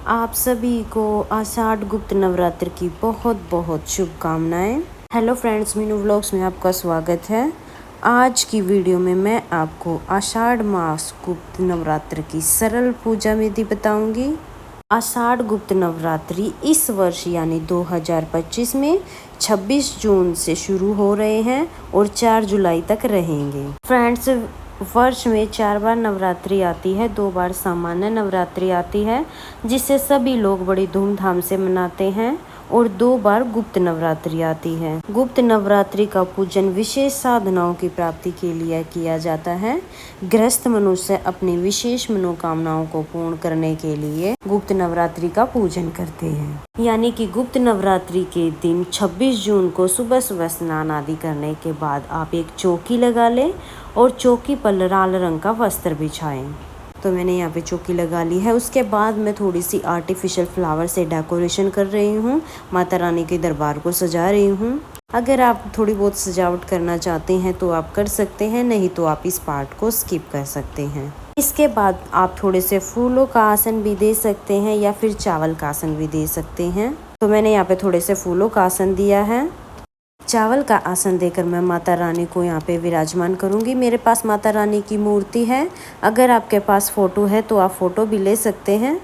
आप सभी को आषाढ़ गुप्त नवरात्र की बहुत बहुत शुभकामनाएं। हेलो फ्रेंड्स, मीनू व्लॉग्स में आपका स्वागत है। आज की वीडियो में मैं आपको आषाढ़ मास गुप्त नवरात्र की सरल पूजा विधि बताऊंगी। आषाढ़ गुप्त नवरात्रि इस वर्ष यानी 2025 में 26 जून से शुरू हो रहे हैं और 4 जुलाई तक रहेंगे। फ्रेंड्स, वर्ष में 4 बार नवरात्रि आती है, 2 बार सामान्य नवरात्रि आती है जिसे सभी लोग बड़ी धूमधाम से मनाते हैं, और 2 बार गुप्त नवरात्रि आती है। गुप्त नवरात्रि का पूजन विशेष साधनाओं की प्राप्ति के लिए किया जाता है। गृहस्थ मनुष्य अपनी विशेष मनोकामनाओं को पूर्ण करने के लिए गुप्त नवरात्रि का पूजन करते हैं। यानी कि गुप्त नवरात्रि के दिन 26 जून को सुबह सुबह स्नान आदि करने के बाद आप एक चौकी लगा लें और चौकी पर लाल रंग का वस्त्र बिछाएं। तो मैंने यहाँ पे चौकी लगा ली है। उसके बाद मैं थोड़ी सी आर्टिफिशियल फ्लावर से डेकोरेशन कर रही हूँ, माता रानी के दरबार को सजा रही हूँ। अगर आप थोड़ी बहुत सजावट करना चाहते हैं तो आप कर सकते हैं, नहीं तो आप इस पार्ट को स्किप कर सकते हैं। इसके बाद आप थोड़े से फूलों का आसन भी दे सकते हैं या फिर चावल का आसन भी दे सकते हैं। तो मैंने यहाँ पे थोड़े से फूलों का आसन दिया है। चावल का आसन देकर मैं माता रानी को यहाँ पे विराजमान करूँगी। मेरे पास माता रानी की मूर्ति है, अगर आपके पास फ़ोटो है तो आप फ़ोटो भी ले सकते हैं।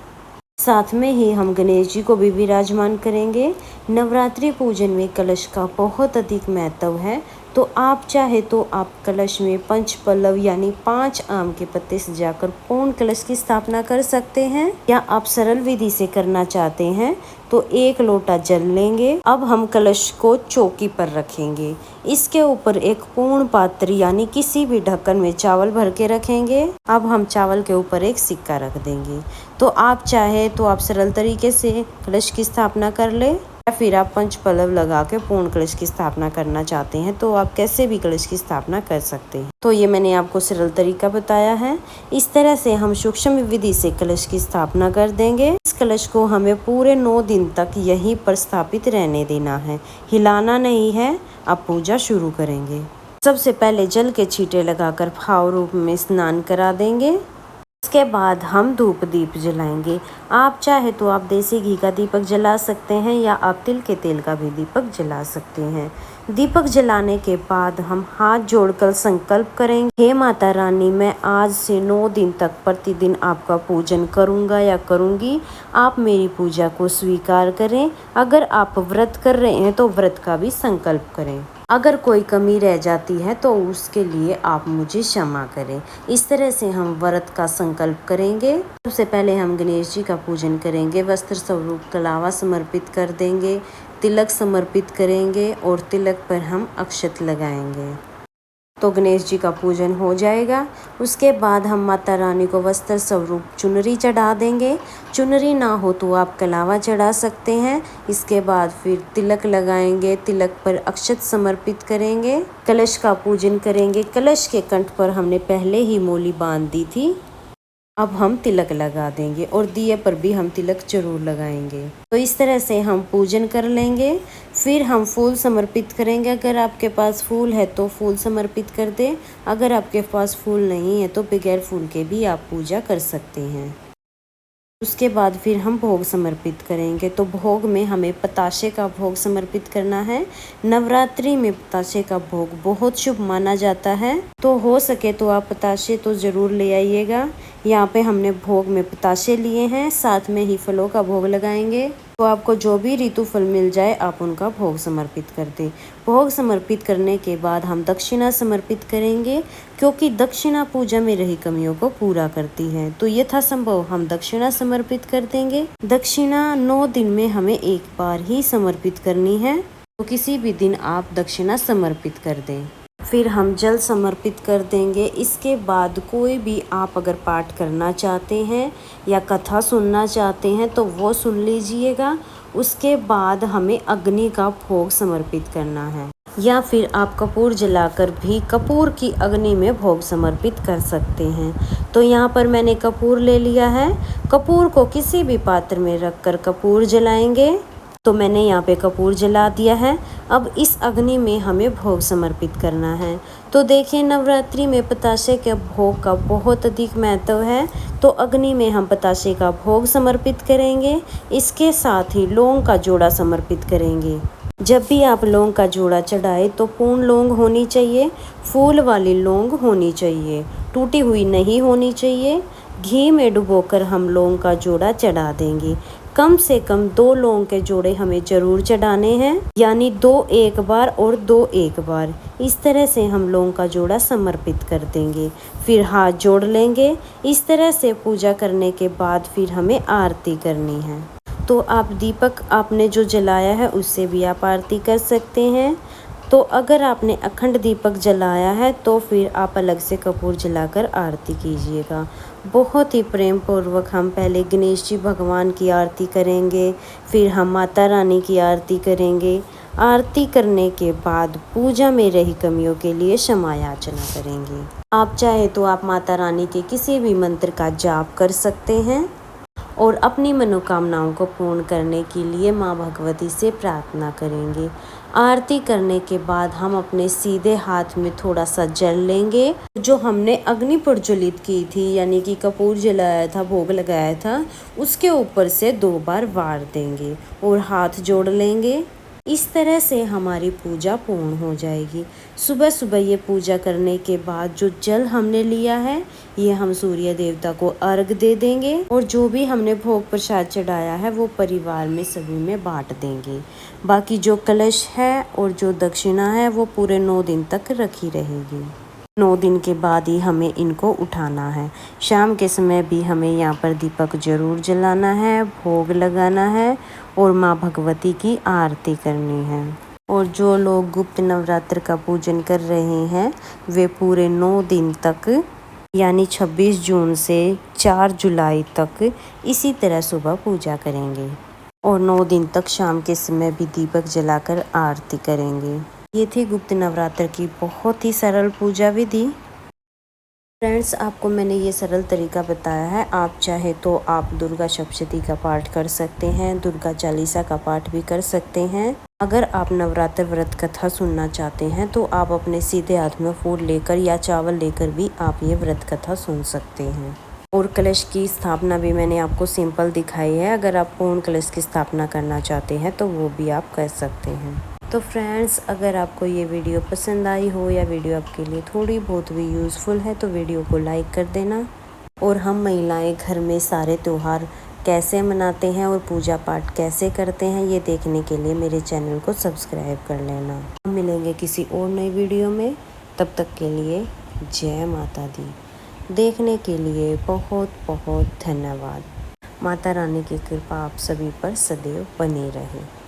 साथ में ही हम गणेश जी को भी विराजमान करेंगे। नवरात्रि पूजन में कलश का बहुत अधिक महत्व है, तो आप चाहे तो आप कलश में पंच पल्लव यानी 5 आम के पत्ते सजाकर पूर्ण कलश की स्थापना कर सकते हैं, या आप सरल विधि से करना चाहते हैं तो 1 लोटा जल लेंगे। अब हम कलश को चौकी पर रखेंगे। इसके ऊपर एक पूर्ण पात्र यानी किसी भी ढक्कन में चावल भर के रखेंगे। अब हम चावल के ऊपर एक सिक्का रख देंगे। तो आप चाहे तो आप सरल तरीके से कलश की स्थापना कर ले, या फिर आप पंच पल्लव लगा के पूर्ण कलश की स्थापना करना चाहते हैं तो आप कैसे भी कलश की स्थापना कर सकते हैं। तो ये मैंने आपको सरल तरीका बताया है। इस तरह से हम सूक्ष्म विधि से कलश की स्थापना कर देंगे। इस कलश को हमें पूरे 9 दिन तक यहीं पर स्थापित रहने देना है, हिलाना नहीं है। अब पूजा शुरू करेंगे। सबसे पहले जल के छींटे लगाकर भाव रूप में स्नान करा देंगे। इसके बाद हम धूप दीप जलाएंगे। आप चाहे तो आप देसी घी का दीपक जला सकते हैं, या आप तिल के तेल का भी दीपक जला सकते हैं। दीपक जलाने के बाद हम हाथ जोड़कर संकल्प करेंगे, हे माता रानी, मैं आज से 9 दिन तक प्रतिदिन आपका पूजन करूंगा या करूंगी। आप मेरी पूजा को स्वीकार करें। अगर आप व्रत कर रहे हैं तो व्रत का भी संकल्प करें। अगर कोई कमी रह जाती है तो उसके लिए आप मुझे क्षमा करें। इस तरह से हम व्रत का संकल्प करेंगे। सबसे पहले हम गणेश जी का पूजन करेंगे। वस्त्र स्वरूप कलावा समर्पित कर देंगे, तिलक समर्पित करेंगे और तिलक पर हम अक्षत लगाएंगे। तो गणेश जी का पूजन हो जाएगा। उसके बाद हम माता रानी को वस्त्र स्वरूप चुनरी चढ़ा देंगे। चुनरी ना हो तो आप कलावा चढ़ा सकते हैं। इसके बाद फिर तिलक लगाएंगे, तिलक पर अक्षत समर्पित करेंगे, कलश का पूजन करेंगे। कलश के कंठ पर हमने पहले ही मोली बांध दी थी। अब हम तिलक लगा देंगे और दिए पर भी हम तिलक जरूर लगाएंगे। तो इस तरह से हम पूजन कर लेंगे। फिर हम फूल समर्पित करेंगे। अगर आपके पास फूल है तो फूल समर्पित कर दें। अगर आपके पास फूल नहीं है तो बगैर फूल के भी आप पूजा कर सकते हैं। उसके बाद फिर हम भोग समर्पित करेंगे। तो भोग में हमें पताशे का भोग समर्पित करना है। नवरात्रि में पताशे का भोग बहुत शुभ माना जाता है, तो हो सके तो आप पताशे तो ज़रूर ले आइएगा। यहाँ पे हमने भोग में पताशे लिए हैं, साथ में ही फलों का भोग लगाएंगे। तो आपको जो भी ऋतु फल मिल जाए आप उनका भोग समर्पित कर दें। भोग समर्पित करने के बाद हम दक्षिणा समर्पित करेंगे, क्योंकि दक्षिणा पूजा में रही कमियों को पूरा करती है। तो यथासंभव हम दक्षिणा समर्पित कर देंगे। दक्षिणा 9 दिन में हमें एक बार ही समर्पित करनी है, तो किसी भी दिन आप दक्षिणा समर्पित कर दें। फिर हम जल समर्पित कर देंगे। इसके बाद कोई भी आप अगर पाठ करना चाहते हैं या कथा सुनना चाहते हैं तो वो सुन लीजिएगा। उसके बाद हमें अग्नि का भोग समर्पित करना है, या फिर आप कपूर जलाकर भी कपूर की अग्नि में भोग समर्पित कर सकते हैं। तो यहाँ पर मैंने कपूर ले लिया है। कपूर को किसी भी पात्र में रखकर कपूर जलाएंगे। तो मैंने यहाँ पे कपूर जला दिया है। अब इस अग्नि में हमें भोग समर्पित करना है। तो देखिए, नवरात्रि में पतासे के भोग का बहुत अधिक महत्व है। तो अग्नि में हम पतासे का भोग समर्पित करेंगे। इसके साथ ही लौंग का जोड़ा समर्पित करेंगे। जब भी आप लौंग का जोड़ा चढ़ाए तो पूर्ण लौंग होनी चाहिए, फूल वाली लौंग होनी चाहिए, टूटी हुई नहीं होनी चाहिए। घी में डुबोकर हम लौंग का जोड़ा चढ़ा देंगे। कम से कम 2 लौंग के जोड़े हमें ज़रूर चढ़ाने हैं, यानी 2 एक बार और 2 एक बार। इस तरह से हम लौंग का जोड़ा समर्पित कर देंगे। फिर हाथ जोड़ लेंगे। इस तरह से पूजा करने के बाद फिर हमें आरती करनी है। तो आप दीपक आपने जो जलाया है उससे भी आप आरती कर सकते हैं। तो अगर आपने अखंड दीपक जलाया है तो फिर आप अलग से कपूर जलाकर आरती कीजिएगा। बहुत ही प्रेम पूर्वक हम पहले गणेश जी भगवान की आरती करेंगे, फिर हम माता रानी की आरती करेंगे। आरती करने के बाद पूजा में रही कमियों के लिए क्षमा याचना करेंगे। आप चाहे तो आप माता रानी के किसी भी मंत्र का जाप कर सकते हैं और अपनी मनोकामनाओं को पूर्ण करने के लिए माँ भगवती से प्रार्थना करेंगे। आरती करने के बाद हम अपने सीधे हाथ में थोड़ा सा जल लेंगे। जो हमने अग्नि प्रज्वलित की थी, यानी कि कपूर जलाया था, भोग लगाया था, उसके ऊपर से 2 बार वार देंगे और हाथ जोड़ लेंगे। इस तरह से हमारी पूजा पूर्ण हो जाएगी। सुबह सुबह ये पूजा करने के बाद जो जल हमने लिया है ये हम सूर्य देवता को अर्घ दे देंगे और जो भी हमने भोग प्रसाद चढ़ाया है वो परिवार में सभी में बांट देंगे। बाकी जो कलश है और जो दक्षिणा है वो पूरे 9 दिन तक रखी रहेगी। 9 दिन के बाद ही हमें इनको उठाना है। शाम के समय भी हमें यहाँ पर दीपक जरूर जलाना है, भोग लगाना है और माँ भगवती की आरती करनी है। और जो लोग गुप्त नवरात्र का पूजन कर रहे हैं वे पूरे 9 दिन तक, यानी 26 जून से 4 जुलाई तक इसी तरह सुबह पूजा करेंगे और 9 दिन तक शाम के समय भी दीपक जलाकर आरती करेंगे। ये थी गुप्त नवरात्र की बहुत ही सरल पूजा विधि। फ्रेंड्स, आपको मैंने ये सरल तरीका बताया है। आप चाहे तो आप दुर्गा सप्तशती का पाठ कर सकते हैं, दुर्गा चालीसा का पाठ भी कर सकते हैं। अगर आप नवरात्र व्रत कथा सुनना चाहते हैं तो आप अपने सीधे हाथ में फूल लेकर या चावल लेकर भी आप ये व्रत कथा सुन सकते हैं। और कलश की स्थापना भी मैंने आपको सिंपल दिखाई है। अगर आप पूर्ण कलश की स्थापना करना चाहते हैं तो वो भी आप कर सकते हैं। तो फ्रेंड्स, अगर आपको ये वीडियो पसंद आई हो या वीडियो आपके लिए थोड़ी बहुत भी यूज़फुल है तो वीडियो को लाइक कर देना। और हम महिलाएं घर में सारे त्यौहार कैसे मनाते हैं और पूजा पाठ कैसे करते हैं ये देखने के लिए मेरे चैनल को सब्सक्राइब कर लेना। हम मिलेंगे किसी और नई वीडियो में, तब तक के लिए जय माता दी। देखने के लिए बहुत बहुत धन्यवाद। माता रानी की कृपा आप सभी पर सदैव बनी रहे।